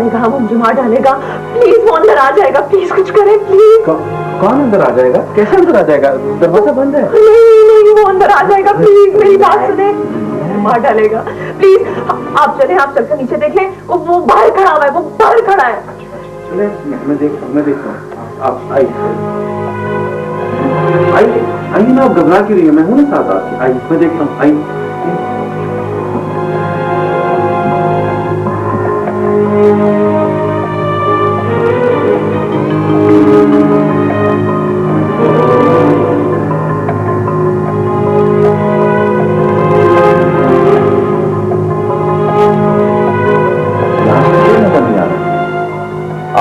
डालेगा, वो मुझे मार डालेगा। प्लीज वो अंदर आ जाएगा, प्लीज कुछ करें प्लीज। कौन अंदर आ जाएगा? कैसे अंदर आ जाएगा? दरवाजा बंद है। नहीं वो अंदर आ जाएगा, प्लीज मेरी बात सुने। मार डालेगा, प्लीज आप चले, आप चलकर नीचे देख लें। वो बाहर खड़ा हुआ है, वो बाहर खड़ा है। चले मैं देखता हूँ। आप आइए ना, आप घबरा क्यों रही है? मैं हूँ ना साथ आपके। आइए मैं देखता हूँ। आइए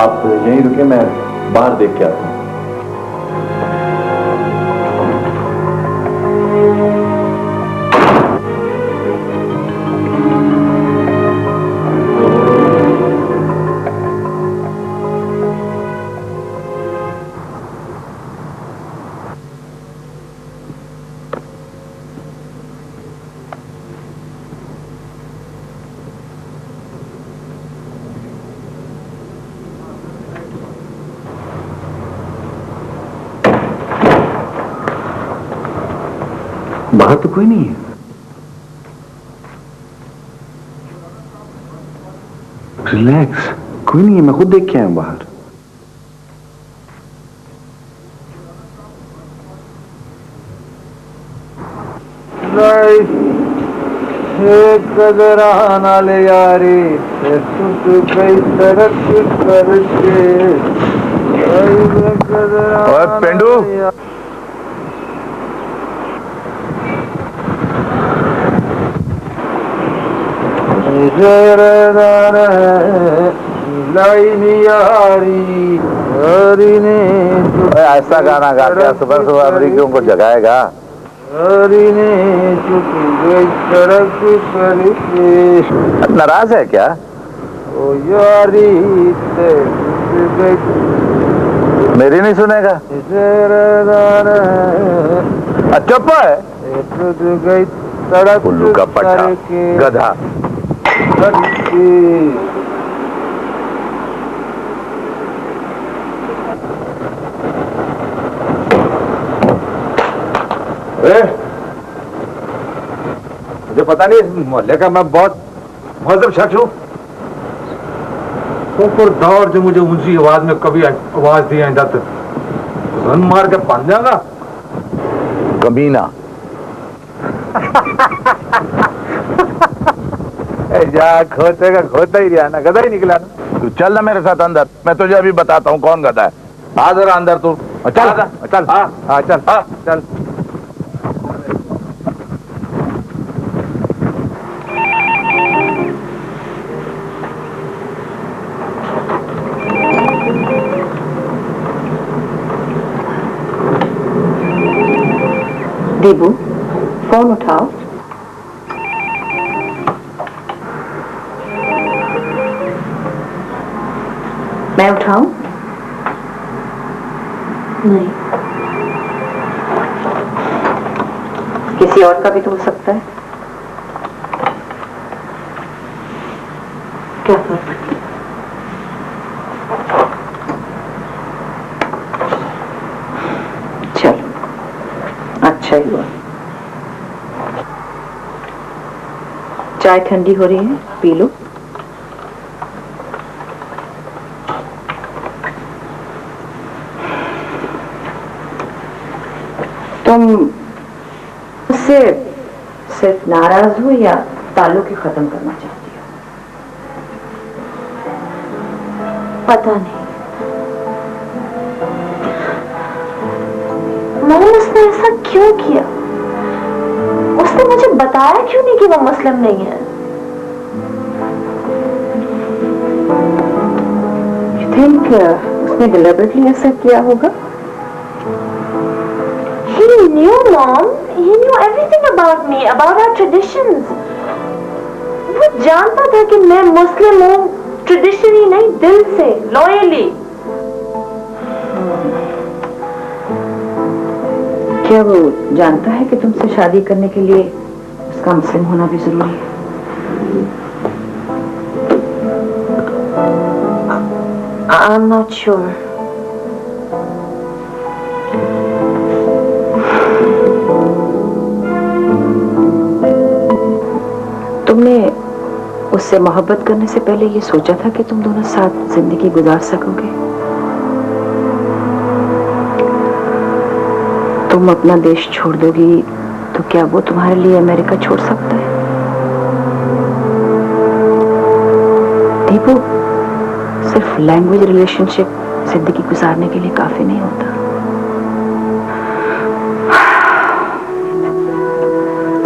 आप यहीं रुके, मैं बाहर देख के आता हूँ। बाहर तो कोई नहीं है। रिलैक्स, कोई नहीं है, मैं खुद देख के आया हूं बाहर। कदराना ले यारी टूट गई सड़क करके। पेंडू, ऐसा गाना गा के सुबह सुबह अमरीकियों को जगाएगा। नाराज है क्या? ओ यारी मेरी नहीं सुनेगा। चुप है, गई सड़क उल्लू का पट्टा गधा। मुझे पता नहीं, इस मोहल्ले का मैं बहुत बहुत शख्स हूँ। दौर जो मुझे ऊंची आवाज में कभी आवाज दी आइंदा तो रन मार के पान जाएगा। कमीना जा खोते का खोता ही रहा ना, गधा ही निकला ना। तू चल ना मेरे साथ अंदर, मैं तुझे अभी बताता हूँ कौन गधा है। आ जरा अंदर तू। चल चल हाँ चल चल। दीबू फोन उठाओ। मैं उठाऊं? नहीं, किसी और का भी तो हो सकता है। क्या फर्क पड़ता है? चलो अच्छा ही हुआ। चाय ठंडी हो रही है, पी लो। तुम उससे सिर्फ नाराज हो या ताल्लुक ही खत्म करना चाहती हो? पता नहीं, मैंने उसने ऐसा क्यों किया? उसने मुझे बताया क्यों नहीं कि वो मुस्लिम नहीं है? You think उसने डिलिबरेटली ऐसा किया होगा? He knew, Mom. He knew everything about me, about our traditions. वो जानता था कि मैं मुस्लिम हूँ, ट्रेडिशन ही नहीं, दिल से, लॉयली। क्या वो जानता है कि तुमसे शादी करने के लिए उसका मुस्लिम होना भी जरूरी है? I'm not sure. तुमने उससे मोहब्बत करने से पहले ये सोचा था कि तुम दोनों साथ जिंदगी गुजार सकोगे? तुम अपना देश छोड़ दोगी तो क्या वो तुम्हारे लिए अमेरिका छोड़ सकता है? दीपू, सिर्फ लैंग्वेज रिलेशनशिप जिंदगी गुजारने के लिए काफी नहीं होता।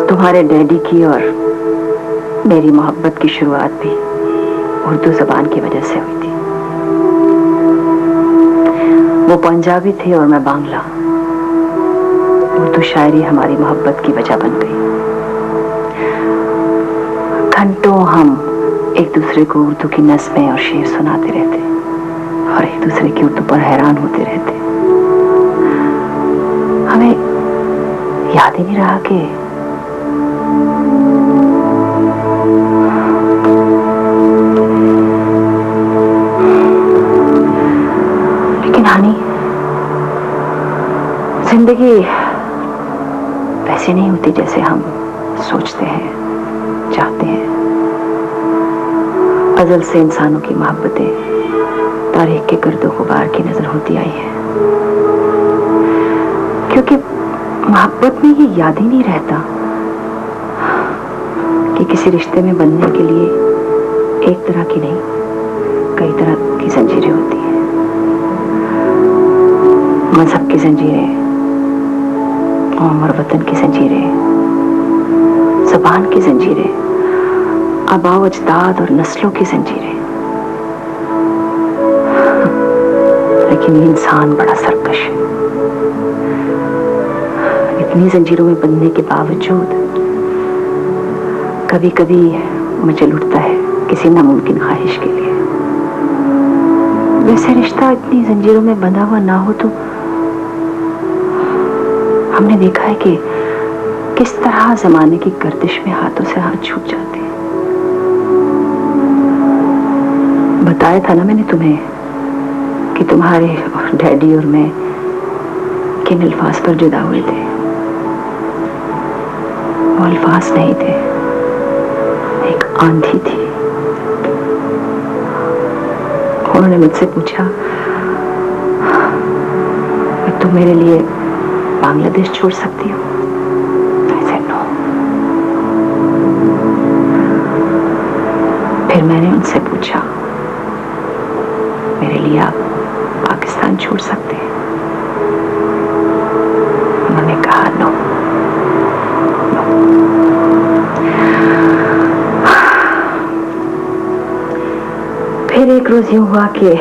तुम्हारे डैडी की और मेरी मोहब्बत की शुरुआत भी उर्दू जबान की वजह से हुई थी। वो पंजाबी थे और मैं बांग्ला। उर्दू शायरी हमारी मोहब्बत की वजह बन गई। घंटों हम एक दूसरे को उर्दू की नज़्में और शेर सुनाते रहते और एक दूसरे की उर्दू पर हैरान होते रहते। हमें याद ही नहीं रहा कि लेकिन हानी, जिंदगी वैसे नहीं होती जैसे हम सोचते हैं, चाहते हैं। अज़ल से इंसानों की मोहब्बतें तारीख के गर्दो गुबार की नजर होती आई है, क्योंकि मोहब्बत में ये याद ही नहीं रहता कि किसी रिश्ते में बंधने के लिए एक तरह की नहीं, कई तरह की जंजीरें होती हैं। मजहब की जंजीरें, कौम और वतन की जंजीरें, ज़बान की जंजीरें, आबाओ अजदाद और नस्लों की जंजीरें। लेकिन ये इंसान बड़ा सरकश है। इतनी जंजीरों में बंधने के बावजूद कभी कभी मचल उठता है किसी नामुमकिन ख्वाहिश के लिए। वैसे रिश्ता इतनी जंजीरों में बंधा हुआ ना हो तो हमने देखा है कि किस तरह जमाने की गर्दिश में हाथों से हाथ छूट जाते हैं। बताया था ना मैंने तुम्हें कि तुम्हारे डैडी और मैं किन अल्फाज पर जुदा हुए थे। वो अल्फाज नहीं थे, एक आंधी थी। उन्होंने मुझसे पूछा, तुम मेरे लिए बांग्लादेश छोड़ सकती हो? I said no. फिर मैंने उनसे पूछा, मेरे लिए आप पाकिस्तान छोड़ सकते हैं? उन्होंने कहा नो। फिर एक रोज यूं हुआ कि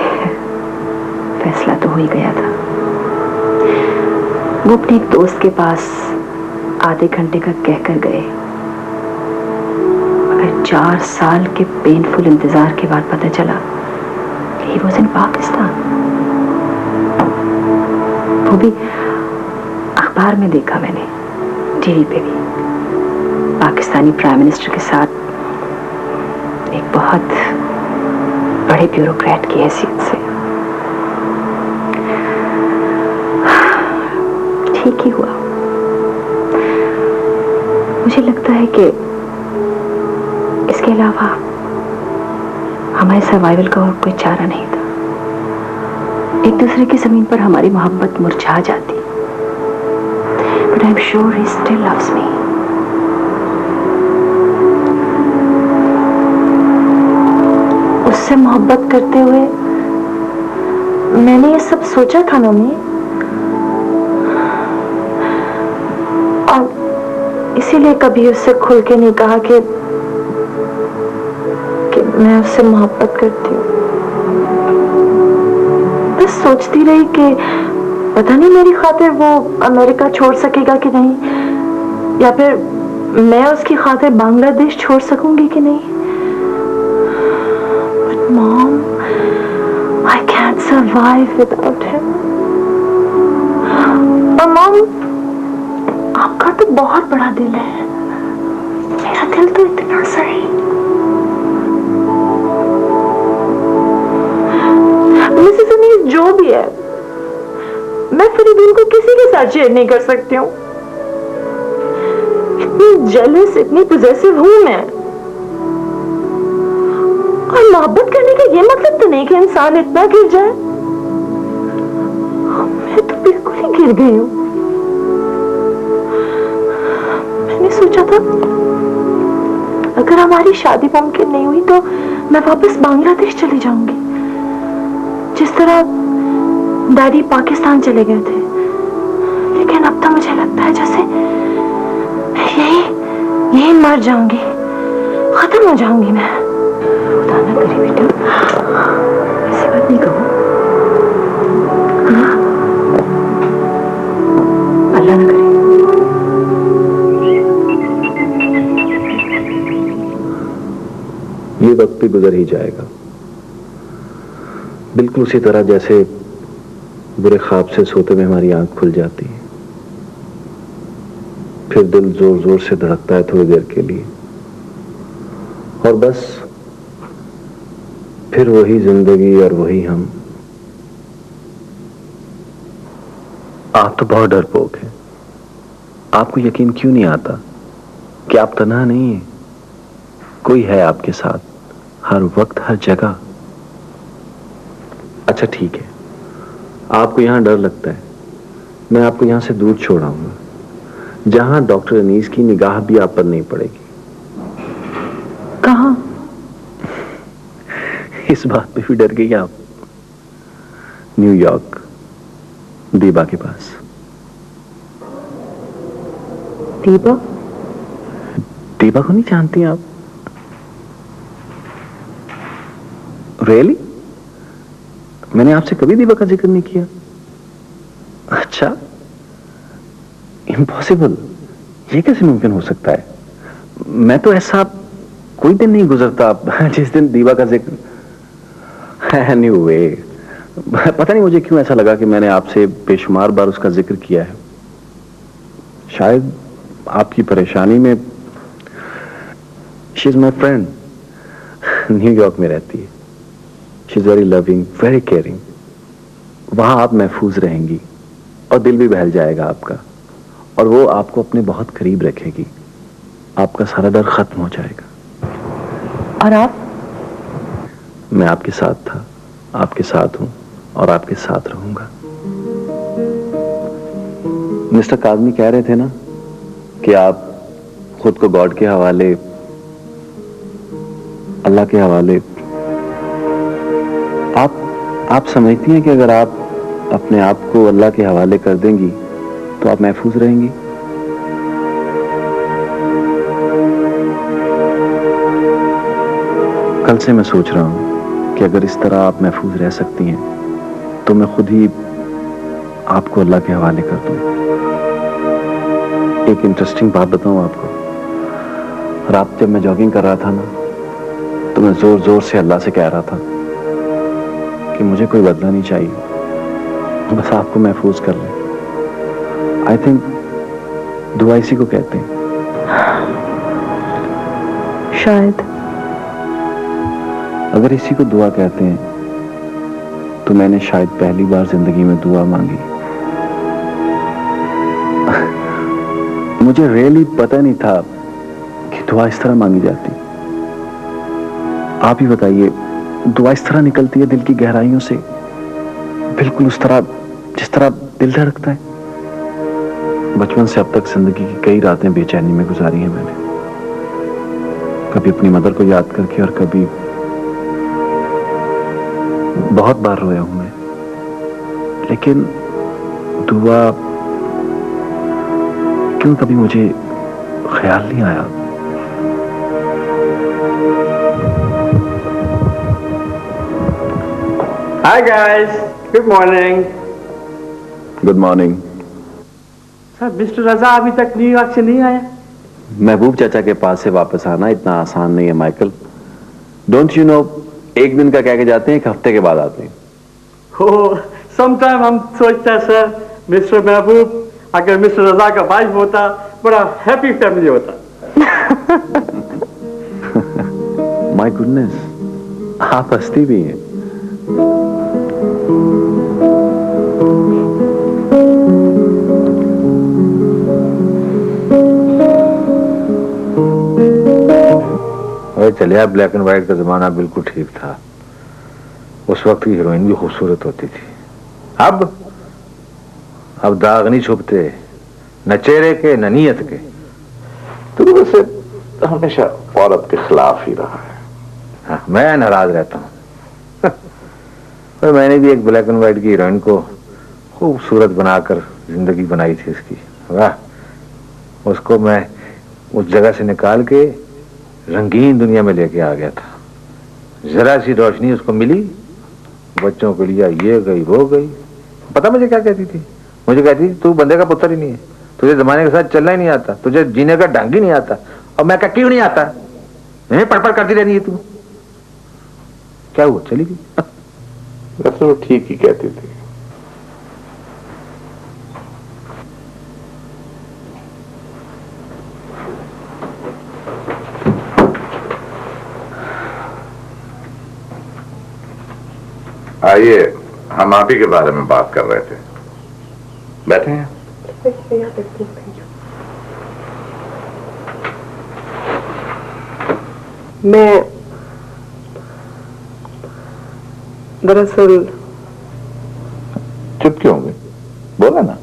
फैसला तो हो ही गया था। वो अपने एक दोस्त के पास आधे घंटे का कहकर गए, मगर 4 साल के पेनफुल इंतजार के बाद पता चला ही वॉज इन पाकिस्तान। वो भी अखबार में देखा मैंने, टीवी पे भी, पाकिस्तानी प्राइम मिनिस्टर के साथ एक बहुत बड़े ब्यूरोक्रेट की हैसियत से। ठीक ही हुआ। मुझे लगता है कि इसके अलावा हमारे सर्वाइवल का और कोई चारा नहीं था। एक दूसरे की जमीन पर हमारी मोहब्बत मुरझा जाती, but I am sure he still loves me. उससे मोहब्बत करते हुए मैंने ये सब सोचा था मम्मी, और इसीलिए कभी उससे खुल के नहीं कहा कि मैं उससे मोहब्बत करती हूँ। बस सोचती रही कि पता नहीं मेरी खातिर वो अमेरिका छोड़ सकेगा कि नहीं, या फिर मैं उसकी खातिर बांग्लादेश छोड़ सकूंगी कि नहीं। But Mom, I can't survive without him. और Mom, आपका तो बहुत बड़ा दिल है, मेरा दिल तो इतना सा है। मिसेस अनीस जो भी है, मैं फरीदुल को किसी के साथ शेयर नहीं कर सकती हूँ। इतनी जेलस, इतनी पोजेसिव हूं मैं। और मोहब्बत करने का ये मतलब तो नहीं कि इंसान इतना गिर जाए। मैं तो बिल्कुल ही गिर गई हूँ। मैंने सोचा था अगर हमारी शादी मुमकिन नहीं हुई तो मैं वापस बांग्लादेश चली जाऊंगी, जिस तरह डैडी पाकिस्तान चले गए थे। लेकिन अब तो मुझे लगता है जैसे यही मर जाऊंगी, खत्म हो जाऊंगी मैं। खुदा ना करे बेटा, ऐसी बात नहीं कहो। अल्लाह ना करे। ये वक्त भी गुजर ही जाएगा, बिल्कुल उसी तरह जैसे बुरे ख्वाब से सोते में हमारी आंख खुल जाती है, फिर दिल जोर जोर से धड़कता है थोड़ी देर के लिए, और बस फिर वही जिंदगी और वही हम। आप तो बहुत डरपोक हैं। आपको यकीन क्यों नहीं आता कि आप तन्हा नहीं हैं? कोई है आपके साथ, हर वक्त, हर जगह। अच्छा ठीक है, आपको यहां डर लगता है, मैं आपको यहां से दूर छोड़ाऊंगा, जहां डॉक्टर अनीस की निगाह भी आप पर नहीं पड़ेगी। कहां? इस बात पे भी डर गई आप? न्यूयॉर्क, दीबा के पास। दीबा? दीबा को नहीं जानती आप? रियली? मैंने आपसे कभी दीबा का जिक्र नहीं किया। अच्छा, इम्पॉसिबल, ये कैसे मुमकिन हो सकता है? मैं तो ऐसा कोई दिन नहीं गुजरता जिस दिन दीबा का जिक्र। एनीवे, पता नहीं मुझे क्यों ऐसा लगा कि मैंने आपसे बेशुमार बार उसका जिक्र किया है। शायद आपकी परेशानी में। She is my friend, New York में रहती है। She is very loving, very caring. वहां आप महफूज रहेंगी और दिल भी बहल जाएगा आपका, और वो आपको अपने बहुत करीब रखेगी। आपका सारा डर खत्म हो जाएगा। और आप? मैं आपके साथ था, आपके साथ हूं और आपके साथ रहूंगा। मिस्टर काज़मी कह रहे थे ना कि आप खुद को गॉड के हवाले, अल्लाह के हवाले। आप समझती हैं कि अगर आप अपने आप को अल्लाह के हवाले कर देंगी तो आप महफूज रहेंगी? कल से मैं सोच रहा हूं कि अगर इस तरह आप महफूज रह सकती हैं तो मैं खुद ही आपको अल्लाह के हवाले कर दूं। एक इंटरेस्टिंग बात बताऊं आपको। रात जब मैं जॉगिंग कर रहा था ना, तो मैं जोर जोर से अल्लाह से कह रहा था कि मुझे कोई बदला नहीं चाहिए, बस आपको महफूज कर ले। आई थिंक दुआ इसी को कहते हैं। शायद। अगर इसी को दुआ कहते हैं तो मैंने शायद पहली बार जिंदगी में दुआ मांगी। मुझे रियली पता नहीं था कि दुआ इस तरह मांगी जाती। आप ही बताइए, दुआ इस तरह निकलती है दिल की गहराइयों से, बिल्कुल उस तरह जिस तरह दिल धड़कता है। बचपन से अब तक जिंदगी की कई रातें बेचैनी में गुजारी हैं मैंने, कभी अपनी मदर को याद करके और कभी बहुत बार रोया हूं मैं। लेकिन दुआ क्यों कभी मुझे ख्याल नहीं आया। Hi guys, good morning. Good morning. Sir, mister Raza अभी तक न्यूयॉर्क से नहीं आया? महबूब चाचा के पास से वापस आना इतना आसान नहीं है माइकल। डोंट यू नो, एक दिन का कह के जाते हैं, एक हफ्ते के बाद आते हैं। हो, समटाइम हम सोचते हैं सर, मिस्टर महबूब अगर मिस्टर रजा का वाइफ होता, बड़ा हैप्पी फैमिली होता। माय गुडनेस, आप हंसती भी हैं। अरे चलिए, ब्लैक एंड व्हाइट का जमाना बिल्कुल ठीक था। उस वक्त की हीरोइन भी खूबसूरत होती थी। अब दाग नहीं छुपते, न चेहरे के न नीयत के। तो वैसे हमेशा औरत के खिलाफ ही रहा है। हाँ, मैं नाराज रहता हूँ। पर मैंने भी एक ब्लैक एंड व्हाइट की हीरोइन को खूबसूरत बनाकर जिंदगी बनाई थी इसकी। वाह, उसको मैं उस जगह से निकाल के रंगीन दुनिया में लेके आ गया था। जरा सी रोशनी उसको मिली, बच्चों के लिए ये गई वो गई। पता मुझे क्या कहती थी? मुझे कहती थी तू बंदे का पुत्र ही नहीं है, तुझे जमाने के साथ चलना ही नहीं आता, तुझे जीने का ढंग ही नहीं आता। और मैं क्या क्यों नहीं आता? पढ़ करती रहनी है तू। क्या हुआ, चली गई? वैसे वो ठीक ही कहती थी। आइए, हम आप ही के बारे में बात कर रहे थे। बैठे हैं। मैं दरअसल चुप क्यों हो गए? बोला ना।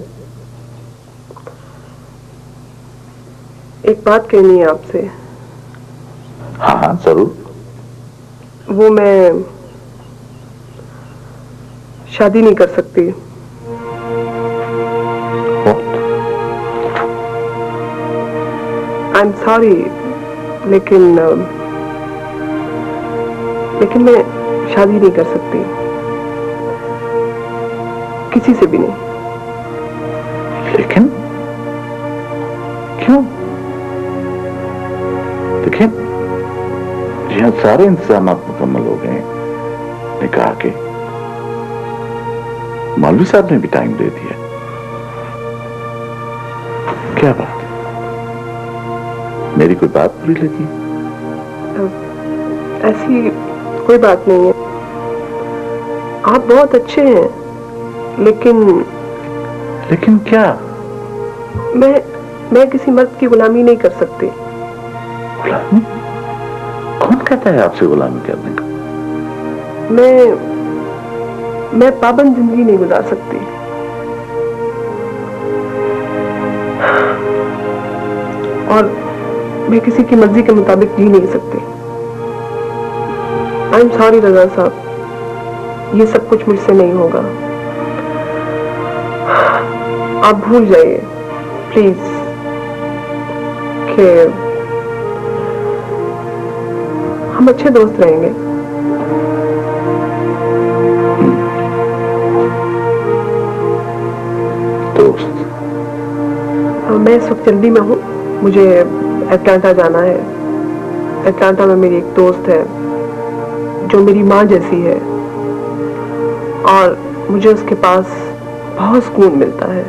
एक बात कहनी है आपसे। हाँ हाँ जरूर। वो मैं शादी नहीं कर सकती। आई एम सॉरी, लेकिन मैं शादी नहीं कर सकती, किसी से भी नहीं। लेकिन क्यों? देखिए, यहाँ सारे इंतजाम मुकम्मल हो गए हैं निकाह के। मौलवी साहब ने भी टाइम दे दिया। क्या बात है? मेरी कोई बात बुरी लगी? ऐसी कोई बात नहीं है। आप बहुत अच्छे हैं, लेकिन क्या? मैं किसी मर्द की गुलामी नहीं कर सकती। गुलामी? कौन कहता है आपसे गुलामी करने का? मैं पाबंद जिंदगी नहीं गुजार सकती। और मैं किसी की मर्जी के मुताबिक जी नहीं सकती। आई एम सॉरी रजा साहब, ये सब कुछ मुझसे नहीं होगा। आप भूल जाइए प्लीज कि हम अच्छे दोस्त रहेंगे। दोस्त? मैं इस वक्त जल्दी में हूँ, मुझे अटलांटा जाना है। अटलांटा में मेरी एक दोस्त है जो मेरी माँ जैसी है, और मुझे उसके पास बहुत सुकून मिलता है।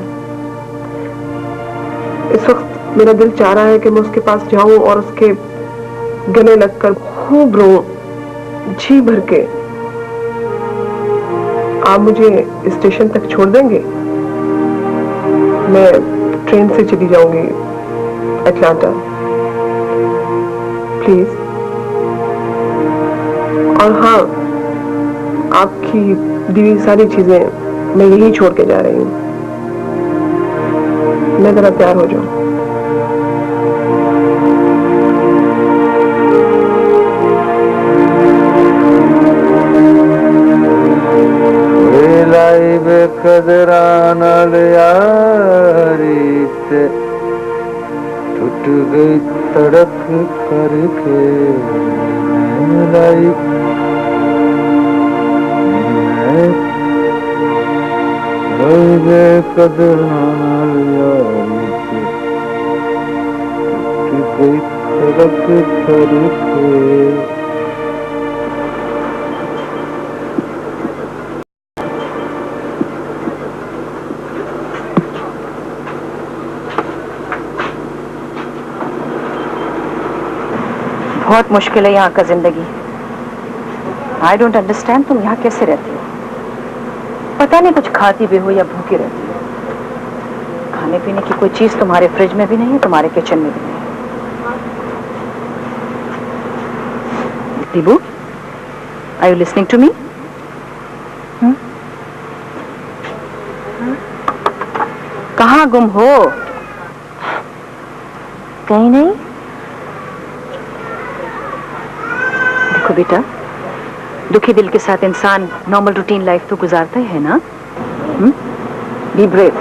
इस वक्त मेरा दिल चाह रहा है कि मैं उसके पास जाऊं और उसके गले लगकर खूब रोऊं, जी भर के। आप मुझे स्टेशन तक छोड़ देंगे? मैं ट्रेन से चली जाऊंगी अटलांटा, प्लीज। और हाँ, आपकी दी हुई सारी चीजें मैं यही छोड़ के जा रही हूँ। मैं जरा तैयार हो जाऊं। कदरा नाल यारी से टूट गई तड़प करके लाई। कदरा नाल यारी से टूट गई तड़प करके। बहुत मुश्किल है यहाँ का जिंदगी। आई डोंट अंडरस्टैंड, तुम यहाँ कैसे रहती हो? पता नहीं कुछ खाती भी हो या भूखी रहती हो। खाने पीने की कोई चीज तुम्हारे फ्रिज में भी नहीं है, तुम्हारे किचन में भी नहीं है। Dibu, are you listening to me? कहाँ गुम हो? कहीं नहीं। देखो बेटा, दुखी दिल के साथ इंसान नॉर्मल रूटीन लाइफ तो गुजारता ही है ना। Be brave.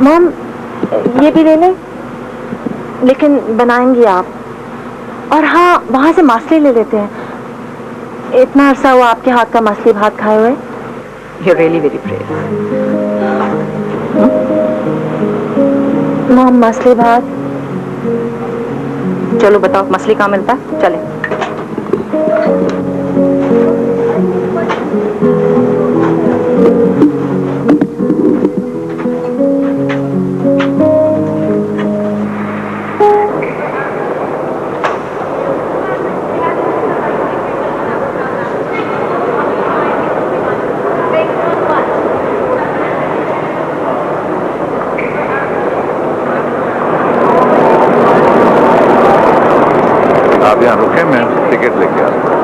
मॉम, ये भी ले लें, लेकिन बनाएंगी आप। और हाँ, वहां से मासली ले लेते हैं। इतना अरसा हुआ आपके हाथ का मछली भात खाए हुए। You're really very brave. Mom, मछली भात। चलो बताओ, मछली कहाँ मिलता है? चले। आप यहाँ रुके, मैं टिकट लेके आता हूँ।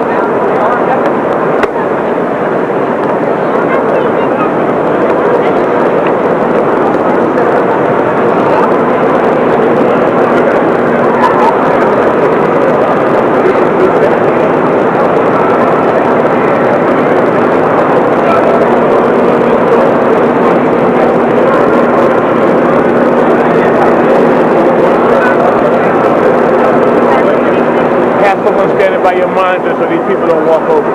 By your monitor so these people don't walk over.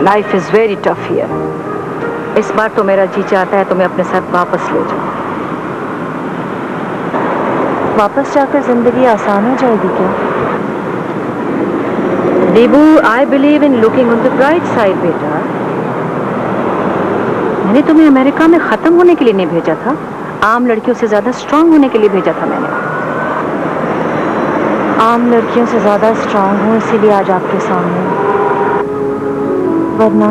Life is very tough here. इस बार तो मेरा जी चाहता है तुम्हें अपने साथ वापस ले जाऊं। वापस जाकर जिंदगी आसान हो जाएगी क्या? Dibu, I believe in looking on the bright side बेटा। मैंने तुम्हें अमेरिका में खत्म होने के लिए नहीं भेजा था, आम लड़कियों से ज्यादा स्ट्रांग होने के लिए भेजा था मैंने। आम लड़कियों से ज्यादा स्ट्रांग हूँ, इसीलिए आज आपके सामने हूँ। वरना